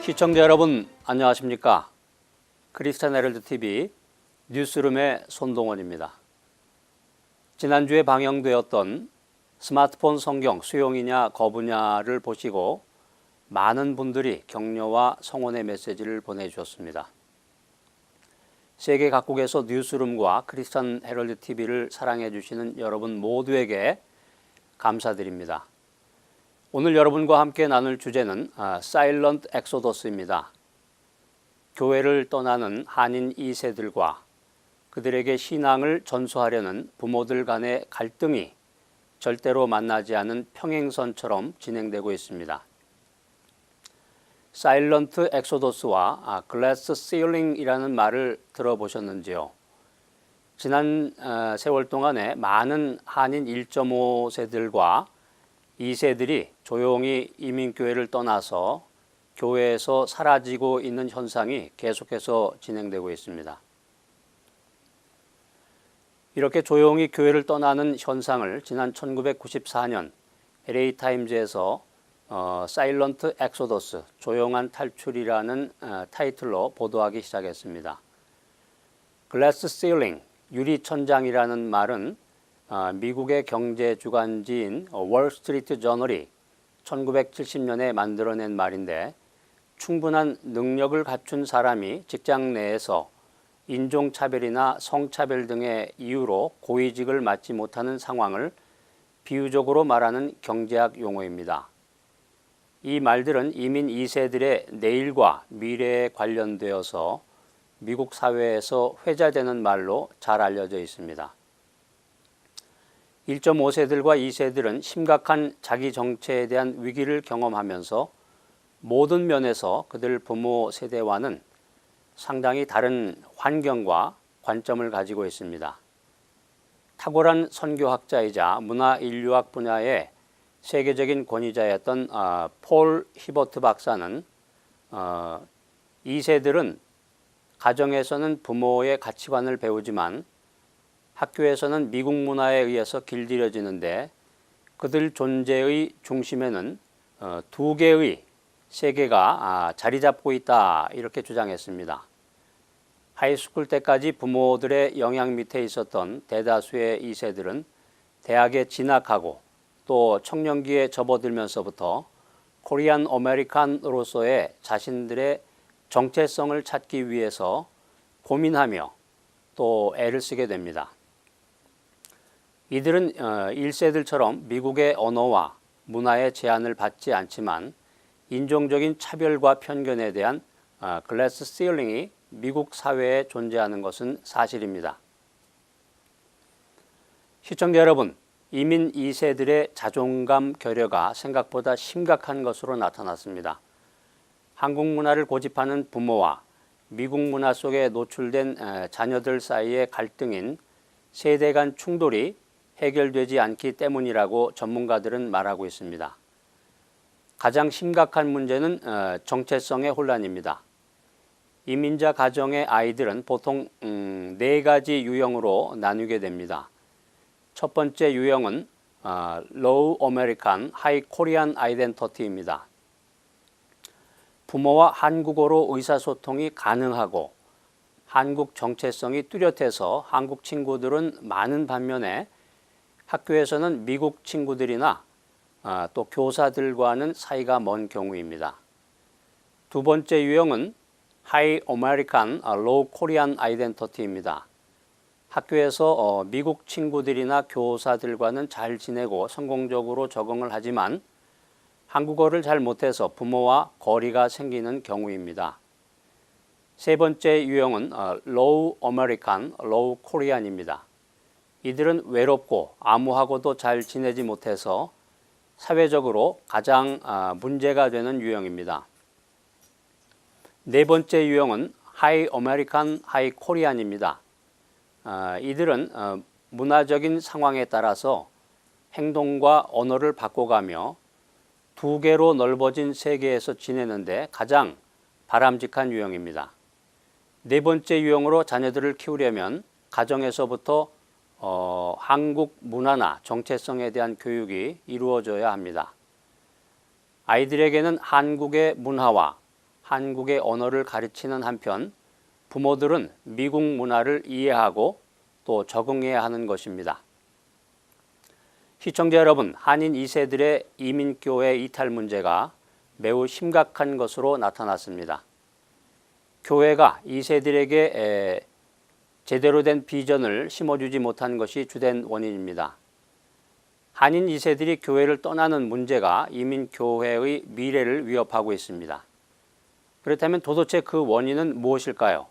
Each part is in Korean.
시청자 여러분 안녕하십니까? 크리스찬 헤럴드 TV 뉴스룸의 손동원입니다. 지난주에 방영되었던 스마트폰 성경 수용이냐 거부냐를 보시고 많은 분들이 격려와 성원의 메시지를 보내주셨습니다. 세계 각국에서 뉴스룸과 크리스찬 헤럴드 TV를 사랑해 주시는 여러분 모두에게 감사드립니다. 오늘 여러분과 함께 나눌 주제는 사일런트 엑소더스입니다. 교회를 떠나는 한인 2세들과 그들에게 신앙을 전수하려는 부모들 간의 갈등이 절대로 만나지 않은 평행선처럼 진행되고 있습니다. 사일런트 엑소더스와 글래스 시링이라는 말을 들어보셨는지요? 지난 세월 동안에 많은 한인 1.5세들과 2세들이 조용히 이민교회를 떠나서 교회에서 사라지고 있는 현상이 계속해서 진행되고 있습니다. 이렇게 조용히 교회를 떠나는 현상을 지난 1994년 LA 타임즈에서 사일런트 엑소더스, 조용한 탈출이라는 타이틀로 보도하기 시작했습니다. 글래스 시링, 유리천장이라는 말은 미국의 경제 주간지인 월스트리트 저널이 1970년에 만들어낸 말인데, 충분한 능력을 갖춘 사람이 직장 내에서 인종차별이나 성차별 등의 이유로 고위직을 맡지 못하는 상황을 비유적으로 말하는 경제학 용어입니다. 이 말들은 이민 2세들의 내일과 미래에 관련되어서 미국 사회에서 회자되는 말로 잘 알려져 있습니다. 1.5세들과 2세들은 심각한 자기 정체에 대한 위기를 경험하면서 모든 면에서 그들 부모 세대와는 상당히 다른 환경과 관점을 가지고 있습니다. 탁월한 선교학자이자 문화인류학 분야의 세계적인 권위자였던 폴 히버트 박사는 2세들은 가정에서는 부모의 가치관을 배우지만 학교에서는 미국 문화에 의해서 길들여지는데, 그들 존재의 중심에는 두 개의 세계가 자리 잡고 있다, 이렇게 주장했습니다. 하이스쿨 때까지 부모들의 영향 밑에 있었던 대다수의 2세들은 대학에 진학하고 또 청년기에 접어들면서부터 코리안 아메리칸으로서의 자신들의 정체성을 찾기 위해서 고민하며 또 애를 쓰게 됩니다. 이들은 1세들처럼 미국의 언어와 문화의 제한을 받지 않지만 인종적인 차별과 편견에 대한 글래스 시링이 미국 사회에 존재하는 것은 사실입니다. 시청자 여러분, 이민 2세들의 자존감 결여가 생각보다 심각한 것으로 나타났습니다. 한국 문화를 고집하는 부모와 미국 문화 속에 노출된 자녀들 사이의 갈등인 세대 간 충돌이 해결되지 않기 때문이라고 전문가들은 말하고 있습니다. 가장 심각한 문제는 정체성의 혼란입니다. 이민자 가정의 아이들은 보통 4가지 유형으로 나뉘게 됩니다. 첫 번째 유형은 Low American, High Korean Identity입니다. 부모와 한국어로 의사소통이 가능하고 한국 정체성이 뚜렷해서 한국 친구들은 많은 반면에 학교에서는 미국 친구들이나 또 교사들과는 사이가 먼 경우입니다. 두 번째 유형은 High American, Low Korean Identity입니다. 학교에서 미국 친구들이나 교사들과는 잘 지내고 성공적으로 적응을 하지만 한국어를 잘 못해서 부모와 거리가 생기는 경우입니다. 세 번째 유형은 Low American, Low Korean입니다. 이들은 외롭고 암무하고도 잘 지내지 못해서 사회적으로 가장 문제가 되는 유형입니다. 네 번째 유형은 High American, High Korean입니다. 이들은 문화적인 상황에 따라서 행동과 언어를 바꿔가며 두 개로 넓어진 세계에서 지내는데 가장 바람직한 유형입니다. 네 번째 유형으로 자녀들을 키우려면 가정에서부터 한국 문화나 정체성에 대한 교육이 이루어져야 합니다. 아이들에게는 한국의 문화와 한국의 언어를 가르치는 한편 부모들은 미국 문화를 이해하고 또 적응해야 하는 것입니다. 시청자 여러분, 한인 2세들의 이민교회 이탈 문제가 매우 심각한 것으로 나타났습니다. 교회가 2세들에게 제대로 된 비전을 심어주지 못한 것이 주된 원인입니다. 한인 2세들이 교회를 떠나는 문제가 이민교회의 미래를 위협하고 있습니다. 그렇다면 도대체 그 원인은 무엇일까요?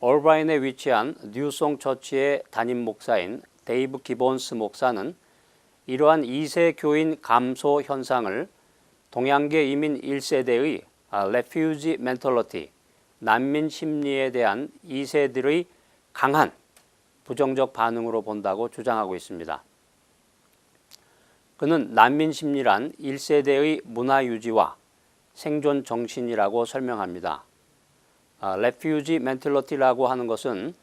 얼바인에 위치한 뉴송 처치의 담임 목사인 데이브 기본스 목사는 이러한 2세 교인 감소 현상을 동양계 이민 1세대의 refugee mentality, 난민 심리에 대한 2세들의 강한 부정적 반응으로 본다고 주장하고 있습니다. 그는 난민 심리란 1세대의 문화 유지와 생존 정신이라고 설명합니다. refugee mentality라고 하는 것은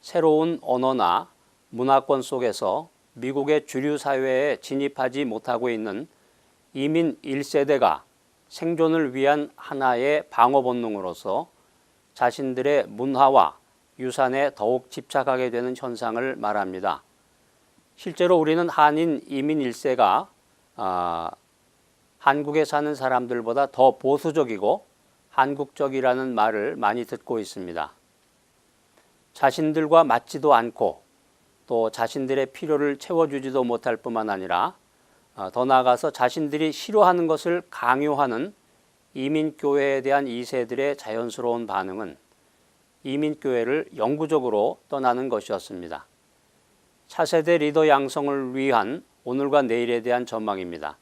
새로운 언어나 문화권 속에서 미국의 주류 사회에 진입하지 못하고 있는 이민 1세대가 생존을 위한 하나의 방어 본능으로서 자신들의 문화와 유산에 더욱 집착하게 되는 현상을 말합니다. 실제로 우리는 한인 이민 1세가 한국에 사는 사람들보다 더 보수적이고 한국적이라는 말을 많이 듣고 있습니다. 자신들과 맞지도 않고 또 자신들의 필요를 채워주지도 못할 뿐만 아니라 더 나아가서 자신들이 싫어하는 것을 강요하는 이민교회에 대한 2세들의 자연스러운 반응은 이민교회를 영구적으로 떠나는 것이었습니다. 차세대 리더 양성을 위한 오늘과 내일에 대한 전망입니다.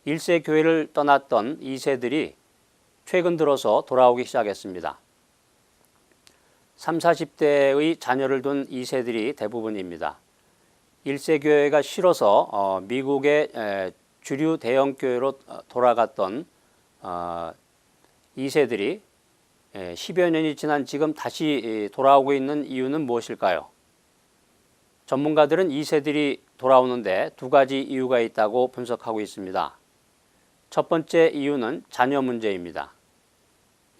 1세 교회를 떠났던 2세들이 최근 들어서 돌아오기 시작했습니다. 30, 40대의 자녀를 둔 2세들이 대부분입니다. 1세 교회가 싫어서 미국의 주류 대형 교회로 돌아갔던 2세들이 10여 년이 지난 지금 다시 돌아오고 있는 이유는 무엇일까요? 전문가들은 2세들이 돌아오는데 두 가지 이유가 있다고 분석하고 있습니다. 첫 번째 이유는 자녀 문제입니다.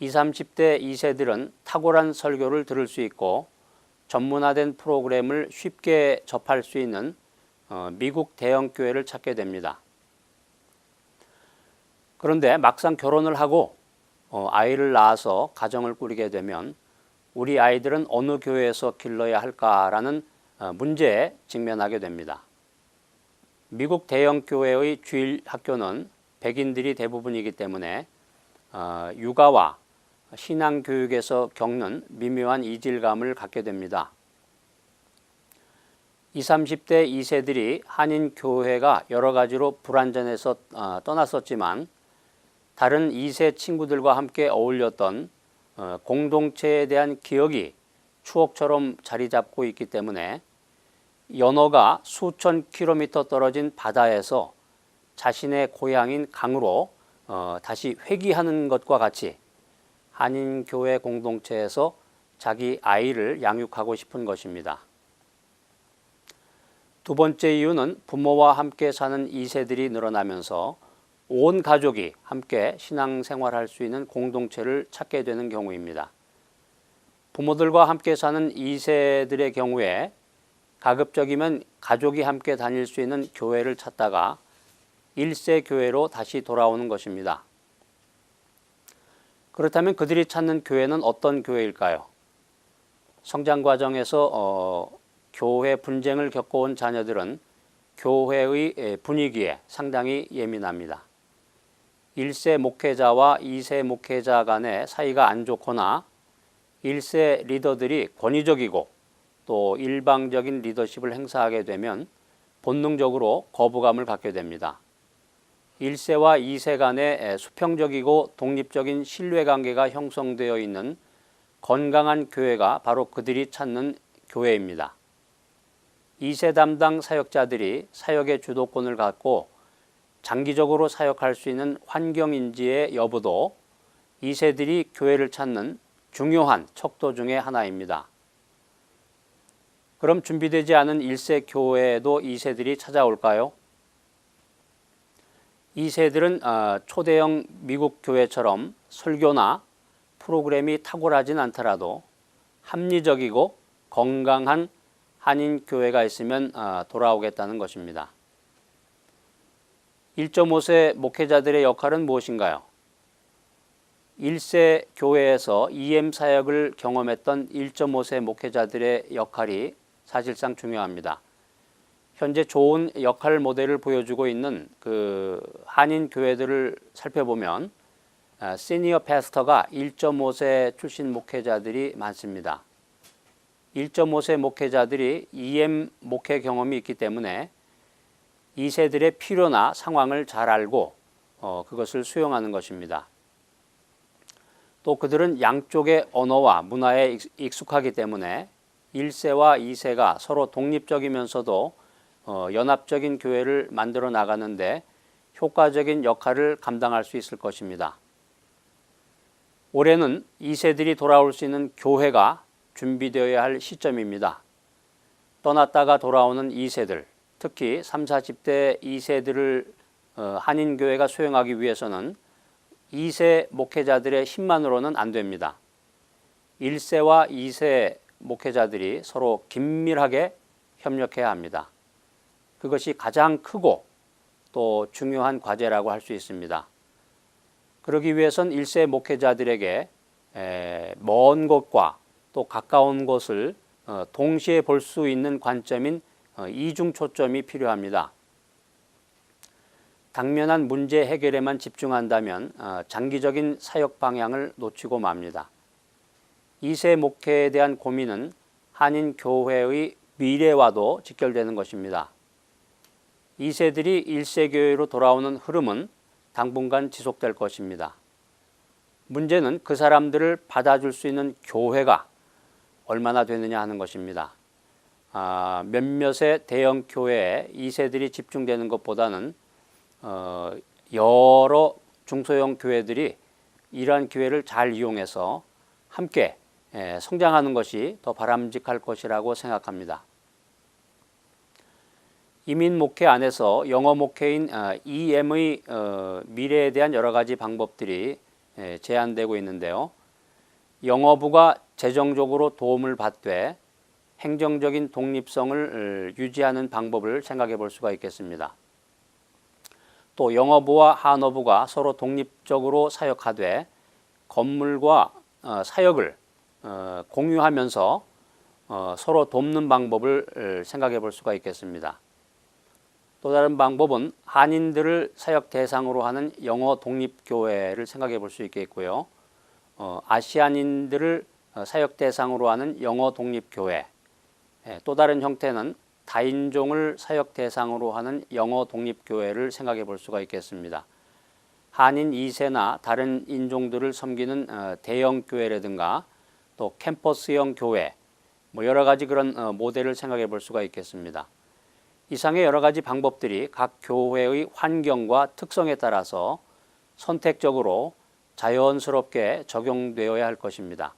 20, 30대 2세들은 탁월한 설교를 들을 수 있고 전문화된 프로그램을 쉽게 접할 수 있는 미국 대형 교회를 찾게 됩니다. 그런데 막상 결혼을 하고 아이를 낳아서 가정을 꾸리게 되면 우리 아이들은 어느 교회에서 길러야 할까라는 문제에 직면하게 됩니다. 미국 대형 교회의 주일 학교는 백인들이 대부분이기 때문에 육아와 신앙교육에서 겪는 미묘한 이질감을 갖게 됩니다. 20, 30대 2세들이 한인 교회가 여러 가지로 불완전해서 떠났었지만 다른 2세 친구들과 함께 어울렸던 공동체에 대한 기억이 추억처럼 자리 잡고 있기 때문에 연어가 수천 킬로미터 떨어진 바다에서 자신의 고향인 강으로 다시 회귀하는 것과 같이 한인교회 공동체에서 자기 아이를 양육하고 싶은 것입니다. 두 번째 이유는 부모와 함께 사는 2세들이 늘어나면서 온 가족이 함께 신앙생활할 수 있는 공동체를 찾게 되는 경우입니다. 부모들과 함께 사는 2세들의 경우에 가급적이면 가족이 함께 다닐 수 있는 교회를 찾다가 1세 교회로 다시 돌아오는 것입니다. 그렇다면 그들이 찾는 교회는 어떤 교회일까요? 성장 과정에서 교회 분쟁을 겪어온 자녀들은 교회의 분위기에 상당히 예민합니다. 1세 목회자와 2세 목회자 간의 사이가 안 좋거나 1세 리더들이 권위적이고 또 일방적인 리더십을 행사하게 되면 본능적으로 거부감을 갖게 됩니다. 1세와 2세 간의 수평적이고 독립적인 신뢰관계가 형성되어 있는 건강한 교회가 바로 그들이 찾는 교회입니다. 2세 담당 사역자들이 사역의 주도권을 갖고 장기적으로 사역할 수 있는 환경인지의 여부도 2세들이 교회를 찾는 중요한 척도 중의 하나입니다. 그럼 준비되지 않은 1세 교회에도 2세들이 찾아올까요? 2세들은 초대형 미국 교회처럼 설교나 프로그램이 탁월하진 않더라도 합리적이고 건강한 한인 교회가 있으면 돌아오겠다는 것입니다. 1.5세 목회자들의 역할은 무엇인가요? 1세 교회에서 EM 사역을 경험했던 1.5세 목회자들의 역할이 사실상 중요합니다. 현재 좋은 역할 모델을 보여주고 있는 그 한인 교회들을 살펴보면 시니어 패스터가 1.5세 출신 목회자들이 많습니다. 1.5세 목회자들이 EM 목회 경험이 있기 때문에 2세들의 필요나 상황을 잘 알고 그것을 수용하는 것입니다. 또 그들은 양쪽의 언어와 문화에 익숙하기 때문에 1세와 2세가 서로 독립적이면서도 연합적인 교회를 만들어 나가는데 효과적인 역할을 감당할 수 있을 것입니다. 올해는 2세들이 돌아올 수 있는 교회가 준비되어야 할 시점입니다. 떠났다가 돌아오는 2세들, 특히 3, 40대 2세들을 한인교회가 수용하기 위해서는 2세 목회자들의 힘만으로는 안 됩니다. 1세와 2세 목회자들이 서로 긴밀하게 협력해야 합니다. 그것이 가장 크고 또 중요한 과제라고 할 수 있습니다. 그러기 위해선 1세 목회자들에게 먼 곳과 또 가까운 곳을 동시에 볼 수 있는 관점인 이중 초점이 필요합니다. 당면한 문제 해결에만 집중한다면 장기적인 사역 방향을 놓치고 맙니다. 2세 목회에 대한 고민은 한인 교회의 미래와도 직결되는 것입니다. 2세들이 1세 교회로 돌아오는 흐름은 당분간 지속될 것입니다. 문제는 그 사람들을 받아줄 수 있는 교회가 얼마나 되느냐 하는 것입니다. 몇몇의 대형 교회에 2세들이 집중되는 것보다는 여러 중소형 교회들이 이러한 기회를 잘 이용해서 함께 성장하는 것이 더 바람직할 것이라고 생각합니다. 이민 목회 안에서 영어 목회인 EM의 미래에 대한 여러 가지 방법들이 제안되고 있는데요. 영어부가 재정적으로 도움을 받되 행정적인 독립성을 유지하는 방법을 생각해 볼 수가 있겠습니다. 또 영어부와 한어부가 서로 독립적으로 사역하되 건물과 사역을 공유하면서 서로 돕는 방법을 생각해 볼 수가 있겠습니다. 또 다른 방법은 한인들을 사역 대상으로 하는 영어 독립교회를 생각해 볼 수 있겠고요. 아시안인들을 사역 대상으로 하는 영어 독립교회, 또 다른 형태는 다인종을 사역 대상으로 하는 영어 독립교회를 생각해 볼 수가 있겠습니다. 한인 2세나 다른 인종들을 섬기는 대형 교회라든가 또 캠퍼스형 교회, 여러 가지 그런 모델을 생각해 볼 수가 있겠습니다. 이상의 여러 가지 방법들이 각 교회의 환경과 특성에 따라서 선택적으로 자연스럽게 적용되어야 할 것입니다.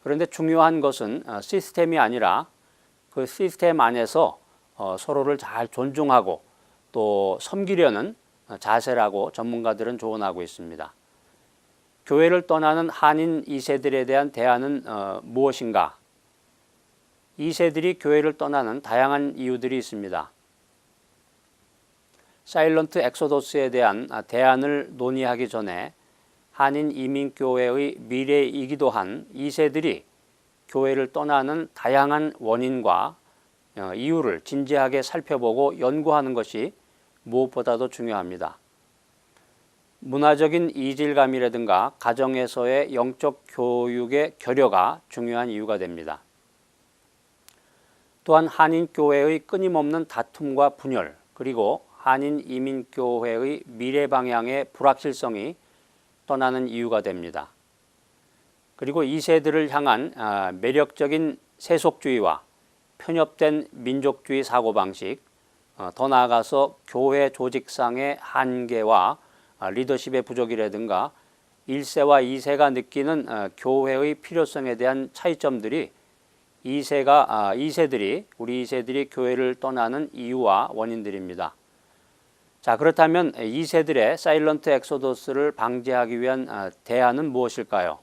그런데 중요한 것은 시스템이 아니라 그 시스템 안에서 서로를 잘 존중하고 또 섬기려는 자세라고 전문가들은 조언하고 있습니다. 교회를 떠나는 한인 2세들에 대한 대안은 무엇인가? 2세들이 교회를 떠나는 다양한 이유들이 있습니다. 사일런트 엑소더스에 대한 대안을 논의하기 전에 한인 이민교회의 미래이기도 한 2세들이 교회를 떠나는 다양한 원인과 이유를 진지하게 살펴보고 연구하는 것이 무엇보다도 중요합니다. 문화적인 이질감이라든가 가정에서의 영적 교육의 결여가 중요한 이유가 됩니다. 또한 한인교회의 끊임없는 다툼과 분열, 그리고 한인 이민교회의 미래 방향의 불확실성이 떠나는 이유가 됩니다. 그리고 2세들을 향한 매력적인 세속주의와 편협된 민족주의 사고방식, 더 나아가서 교회 조직상의 한계와 리더십의 부족이라든가 1세와 2세가 느끼는 교회의 필요성에 대한 차이점들이 우리 2세들이 교회를 떠나는 이유와 원인들입니다. 자, 그렇다면 2세들의 사일런트 엑소더스를 방지하기 위한 대안은 무엇일까요?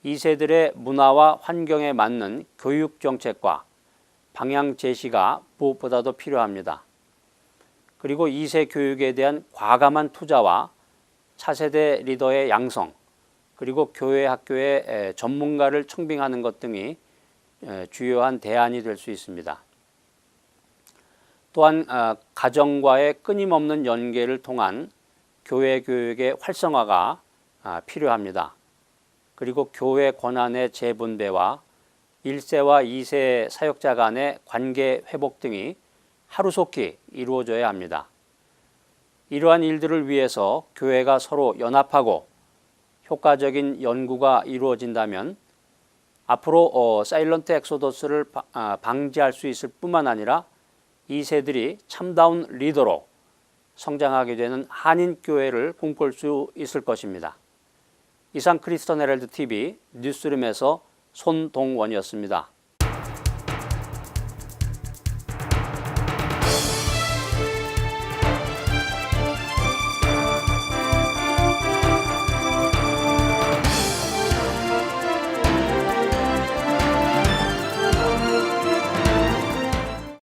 2세들의 문화와 환경에 맞는 교육 정책과 방향 제시가 무엇보다도 필요합니다. 그리고 2세 교육에 대한 과감한 투자와 차세대 리더의 양성, 그리고 교회 학교의 전문가를 청빙하는 것 등이 주요한 대안이 될 수 있습니다. 또한 가정과의 끊임없는 연계를 통한 교회 교육의 활성화가 필요합니다. 그리고 교회 권한의 재분배와 1세와 2세 사역자 간의 관계 회복 등이 하루속히 이루어져야 합니다. 이러한 일들을 위해서 교회가 서로 연합하고 효과적인 연구가 이루어진다면 앞으로 사일런트 엑소더스를 방지할 수 있을 뿐만 아니라 2세들이 참다운 리더로 성장하게 되는 한인교회를 꿈꿀 수 있을 것입니다. 이상 크리스천 헤럴드 TV 뉴스룸에서 손동원이었습니다.